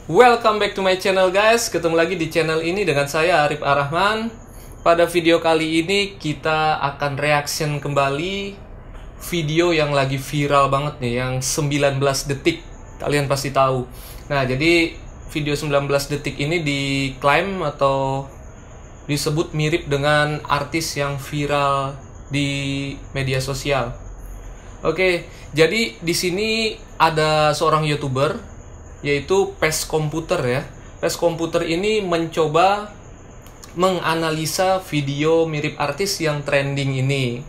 Welcome back to my channel guys. Ketemu lagi di channel ini dengan saya Arif Ar-Rahman. Pada video kali ini kita akan reaction kembali video yang lagi viral banget nih, yang 19 detik. Kalian pasti tahu. Nah, jadi video 19 detik ini diklaim atau disebut mirip dengan artis yang viral di media sosial. Oke, jadi di sini ada seorang YouTuber yaitu PES Komputer ya. PES Komputer ini mencoba menganalisa video mirip artis yang trending ini.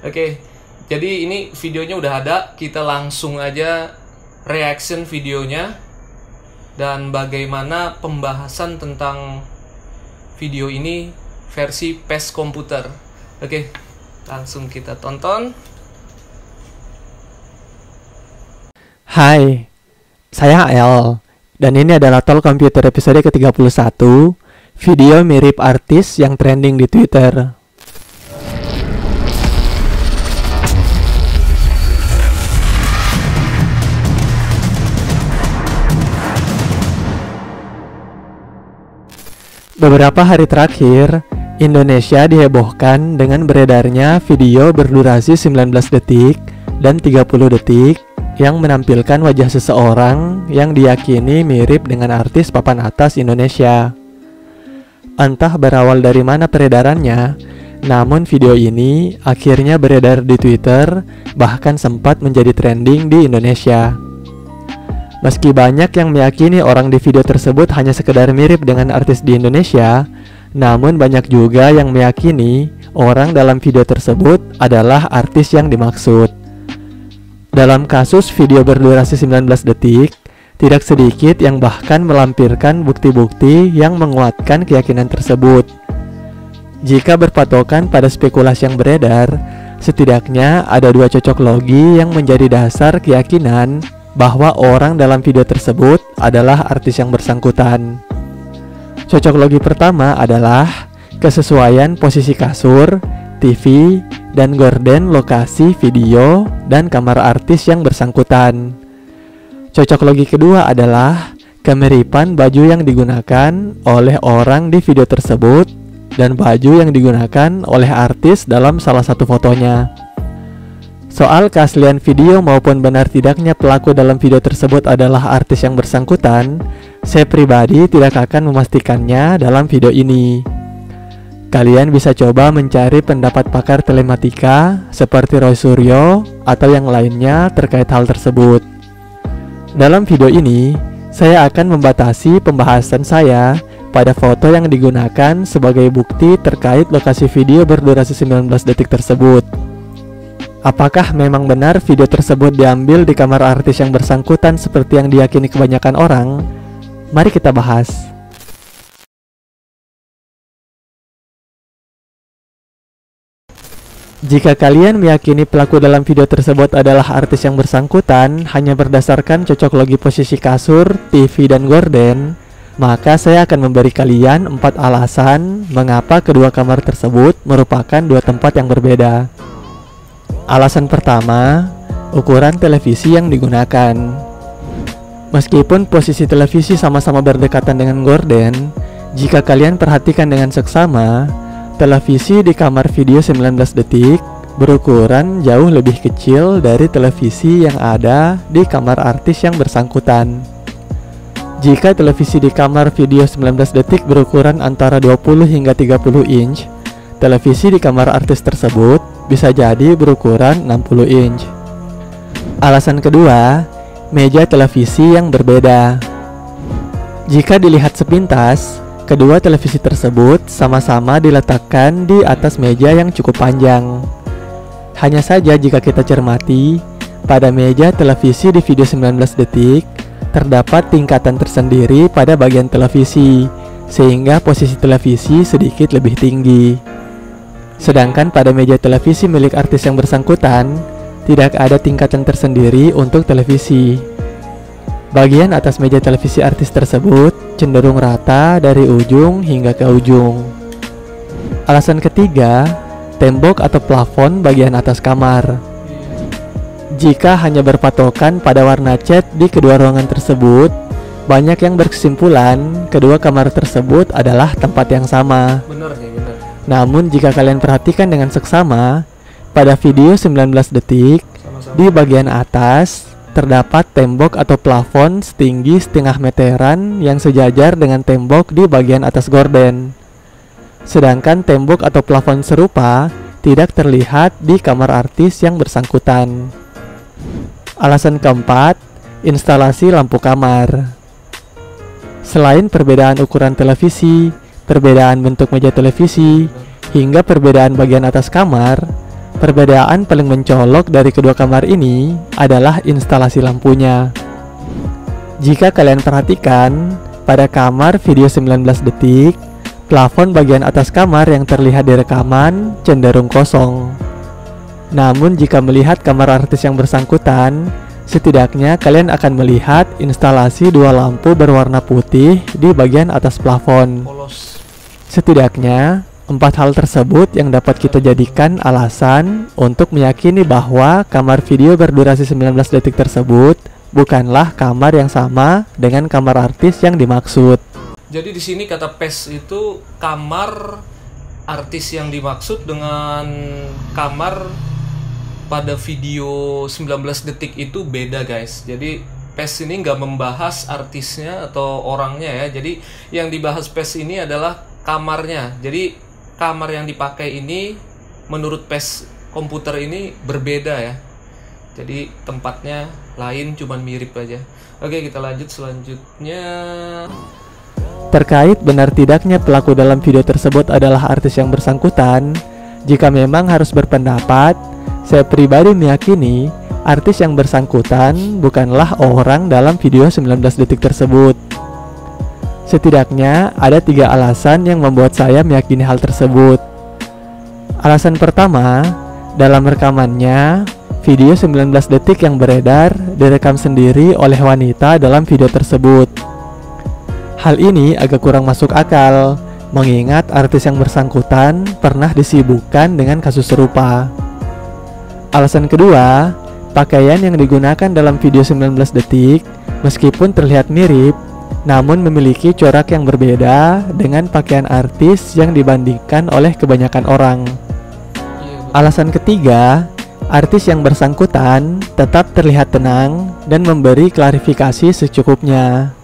Oke, jadi ini videonya udah ada. Kita langsung aja reaction videonya dan bagaimana pembahasan tentang video ini versi PES Komputer. Oke, langsung kita tonton. Hai, saya El, dan ini adalah Talk Computer episode ke-31, video mirip artis yang trending di Twitter. Beberapa hari terakhir, Indonesia dihebohkan dengan beredarnya video berdurasi 19 detik dan 30 detik yang menampilkan wajah seseorang yang diyakini mirip dengan artis papan atas Indonesia. Entah berawal dari mana peredarannya, namun video ini akhirnya beredar di Twitter, bahkan sempat menjadi trending di Indonesia. Meski banyak yang meyakini orang di video tersebut hanya sekedar mirip dengan artis di Indonesia, namun banyak juga yang meyakini orang dalam video tersebut adalah artis yang dimaksud. Dalam kasus video berdurasi 19 detik, tidak sedikit yang bahkan melampirkan bukti-bukti yang menguatkan keyakinan tersebut. Jika berpatokan pada spekulasi yang beredar, setidaknya ada dua cocok logi yang menjadi dasar keyakinan bahwa orang dalam video tersebut adalah artis yang bersangkutan. Cocok logi pertama adalah kesesuaian posisi kasur, TV, dan gorden lokasi video dan kamar artis yang bersangkutan. Cocok logi kedua adalah kemiripan baju yang digunakan oleh orang di video tersebut dan baju yang digunakan oleh artis dalam salah satu fotonya. Soal keaslian video maupun benar tidaknya pelaku dalam video tersebut adalah artis yang bersangkutan, saya pribadi tidak akan memastikannya dalam video ini. Kalian bisa coba mencari pendapat pakar telematika seperti Roy Suryo atau yang lainnya terkait hal tersebut. Dalam video ini, saya akan membatasi pembahasan saya pada foto yang digunakan sebagai bukti terkait lokasi video berdurasi 19 detik tersebut. Apakah memang benar video tersebut diambil di kamar artis yang bersangkutan seperti yang diyakini kebanyakan orang? Mari kita bahas. Jika kalian meyakini pelaku dalam video tersebut adalah artis yang bersangkutan hanya berdasarkan cocok logi posisi kasur, TV, dan gorden, maka saya akan memberi kalian 4 alasan mengapa kedua kamar tersebut merupakan dua tempat yang berbeda. Alasan pertama, ukuran televisi yang digunakan. Meskipun posisi televisi sama-sama berdekatan dengan gorden, jika kalian perhatikan dengan seksama, televisi di kamar video 19 detik berukuran jauh lebih kecil dari televisi yang ada di kamar artis yang bersangkutan. Jika televisi di kamar video 19 detik berukuran antara 20 hingga 30 inch, televisi di kamar artis tersebut bisa jadi berukuran 60 inch. Alasan kedua, meja televisi yang berbeda. Jika dilihat sepintas, kedua televisi tersebut sama-sama diletakkan di atas meja yang cukup panjang. Hanya saja jika kita cermati, pada meja televisi di video 19 detik, terdapat tingkatan tersendiri pada bagian televisi, sehingga posisi televisi sedikit lebih tinggi. Sedangkan pada meja televisi milik artis yang bersangkutan, tidak ada tingkatan tersendiri untuk televisi. Bagian atas meja televisi artis tersebut cenderung rata dari ujung hingga ke ujung. Alasan ketiga, tembok atau plafon bagian atas kamar. Jika hanya berpatokan pada warna cat di kedua ruangan tersebut, Banyak yang berkesimpulan kedua kamar tersebut adalah tempat yang sama. Bener nih, bener. Namun jika kalian perhatikan dengan seksama, pada video 19 detik, Sama-sama. di bagian atas terdapat tembok atau plafon setinggi setengah meteran yang sejajar dengan tembok di bagian atas gorden. Sedangkan tembok atau plafon serupa tidak terlihat di kamar artis yang bersangkutan. Alasan keempat, instalasi lampu kamar. Selain perbedaan ukuran televisi, perbedaan bentuk meja televisi, hingga perbedaan bagian atas kamar, perbedaan paling mencolok dari kedua kamar ini adalah instalasi lampunya. Jika kalian perhatikan, pada kamar video 19 detik, plafon bagian atas kamar yang terlihat di rekaman cenderung kosong. Namun jika melihat kamar artis yang bersangkutan, setidaknya kalian akan melihat instalasi dua lampu berwarna putih di bagian atas plafon. Polos. Setidaknya, 4 hal tersebut yang dapat kita jadikan alasan untuk meyakini bahwa kamar video berdurasi 19 detik tersebut bukanlah kamar yang sama dengan kamar artis yang dimaksud. Jadi di sini kata PES itu kamar artis yang dimaksud dengan kamar pada video 19 detik itu beda, guys. Jadi PES ini nggak membahas artisnya atau orangnya ya. Jadi yang dibahas PES ini adalah kamarnya. Jadi kamar yang dipakai ini menurut PES komputer ini berbeda ya. Jadi tempatnya lain, cuman mirip aja. Oke, kita lanjut selanjutnya. Terkait benar tidaknya pelaku dalam video tersebut adalah artis yang bersangkutan, jika memang harus berpendapat, saya pribadi meyakini artis yang bersangkutan bukanlah orang dalam video 19 detik tersebut. Setidaknya ada 3 alasan yang membuat saya meyakini hal tersebut. Alasan pertama, dalam rekamannya, video 19 detik yang beredar direkam sendiri oleh wanita dalam video tersebut. Hal ini agak kurang masuk akal, mengingat artis yang bersangkutan pernah disibukkan dengan kasus serupa. Alasan kedua, pakaian yang digunakan dalam video 19 detik meskipun terlihat mirip, namun memiliki corak yang berbeda dengan pakaian artis yang dibandingkan oleh kebanyakan orang. Alasan ketiga, artis yang bersangkutan tetap terlihat tenang dan memberi klarifikasi secukupnya.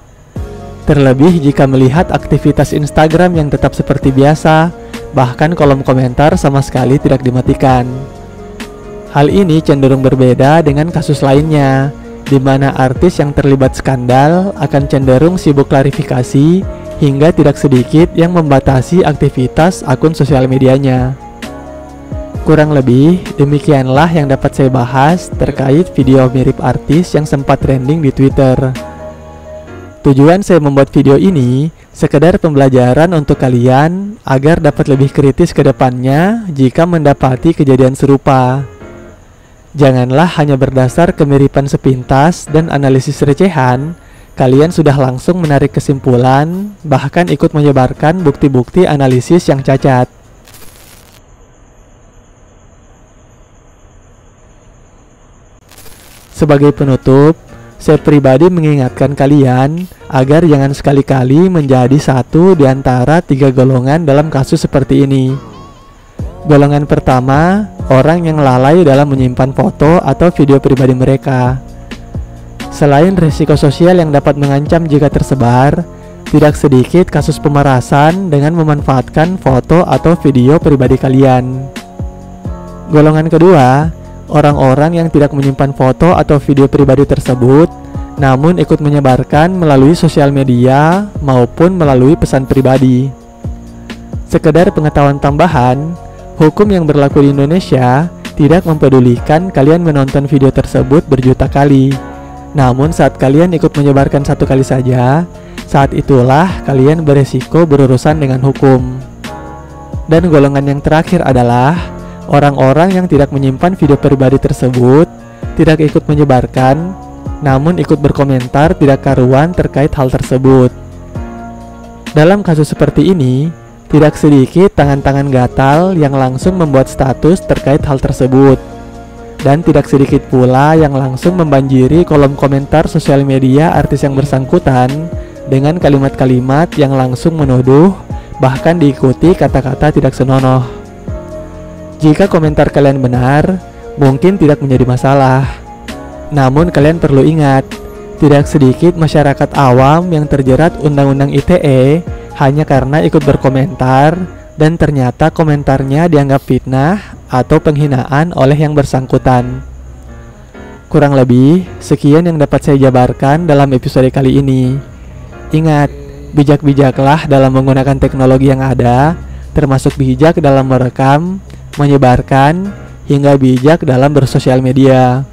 Terlebih jika melihat aktivitas Instagram yang tetap seperti biasa, bahkan kolom komentar sama sekali tidak dimatikan. Hal ini cenderung berbeda dengan kasus lainnya, di mana artis yang terlibat skandal akan cenderung sibuk klarifikasi hingga tidak sedikit yang membatasi aktivitas akun sosial medianya. Kurang lebih demikianlah yang dapat saya bahas terkait video mirip artis yang sempat trending di Twitter. Tujuan saya membuat video ini sekedar pembelajaran untuk kalian agar dapat lebih kritis ke depannya jika mendapati kejadian serupa. Janganlah hanya berdasar kemiripan sepintas dan analisis recehan, kalian sudah langsung menarik kesimpulan, bahkan ikut menyebarkan bukti-bukti analisis yang cacat. Sebagai penutup, saya pribadi mengingatkan kalian agar jangan sekali-kali menjadi satu di antara 3 golongan dalam kasus seperti ini. Golongan pertama, orang yang lalai dalam menyimpan foto atau video pribadi mereka. Selain risiko sosial yang dapat mengancam jika tersebar, tidak sedikit kasus pemerasan dengan memanfaatkan foto atau video pribadi kalian. Golongan kedua, orang-orang yang tidak menyimpan foto atau video pribadi tersebut, namun ikut menyebarkan melalui sosial media maupun melalui pesan pribadi. Sekedar pengetahuan tambahan, hukum yang berlaku di Indonesia tidak mempedulikan kalian menonton video tersebut berjuta kali. Namun saat kalian ikut menyebarkan 1 kali saja, saat itulah kalian beresiko berurusan dengan hukum. Dan golongan yang terakhir adalah orang-orang yang tidak menyimpan video pribadi tersebut, tidak ikut menyebarkan, namun ikut berkomentar tidak karuan terkait hal tersebut. Dalam kasus seperti ini, tidak sedikit tangan-tangan gatal yang langsung membuat status terkait hal tersebut. Dan tidak sedikit pula yang langsung membanjiri kolom komentar sosial media artis yang bersangkutan dengan kalimat-kalimat yang langsung menuduh, bahkan diikuti kata-kata tidak senonoh. Jika komentar kalian benar, mungkin tidak menjadi masalah. Namun kalian perlu ingat, tidak sedikit masyarakat awam yang terjerat Undang-Undang ITE hanya karena ikut berkomentar dan ternyata komentarnya dianggap fitnah atau penghinaan oleh yang bersangkutan. Kurang lebih, sekian yang dapat saya jabarkan dalam episode kali ini. Ingat, bijak-bijaklah dalam menggunakan teknologi yang ada, termasuk bijak dalam merekam, menyebarkan, hingga bijak dalam bersosial media.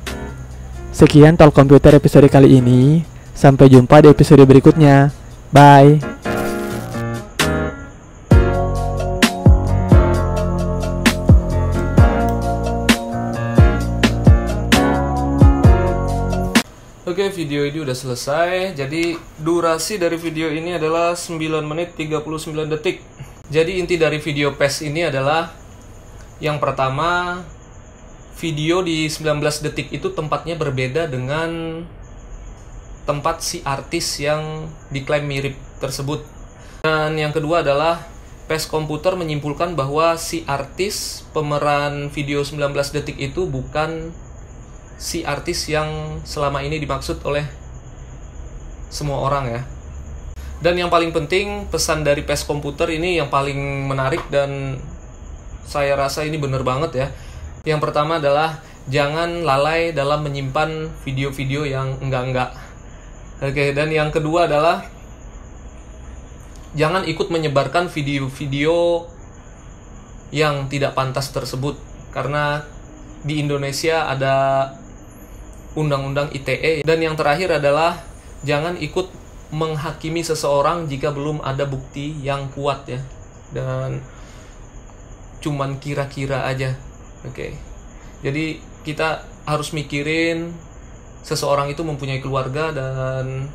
Sekian Talk Komputer episode kali ini. Sampai jumpa di episode berikutnya. Bye. Oke, video ini udah selesai. Jadi durasi dari video ini adalah 9 menit 39 detik. Jadi inti dari video PES ini adalah yang pertama, video di 19 detik itu tempatnya berbeda dengan tempat si artis yang diklaim mirip tersebut. Dan yang kedua adalah PES Komputer menyimpulkan bahwa si artis pemeran video 19 detik itu bukan si artis yang selama ini dimaksud oleh semua orang ya. Dan yang paling penting, pesan dari PES Komputer ini yang paling menarik dan saya rasa ini bener banget ya. Yang pertama adalah jangan lalai dalam menyimpan video-video yang enggak-enggak. Oke, dan yang kedua adalah jangan ikut menyebarkan video-video yang tidak pantas tersebut, karena di Indonesia ada Undang-Undang ITE. Dan yang terakhir adalah jangan ikut menghakimi seseorang jika belum ada bukti yang kuat ya, dan cuman kira-kira aja. Oke. Jadi kita harus mikirin seseorang itu mempunyai keluarga dan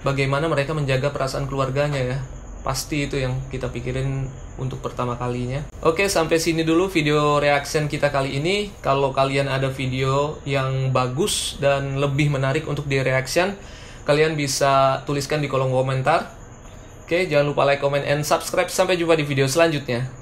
bagaimana mereka menjaga perasaan keluarganya ya. Pasti itu yang kita pikirin untuk pertama kalinya. Oke, sampai sini dulu video reaction kita kali ini. Kalau kalian ada video yang bagus dan lebih menarik untuk di reaction, kalian bisa tuliskan di kolom komentar. Oke, jangan lupa like, comment, and subscribe. Sampai jumpa di video selanjutnya.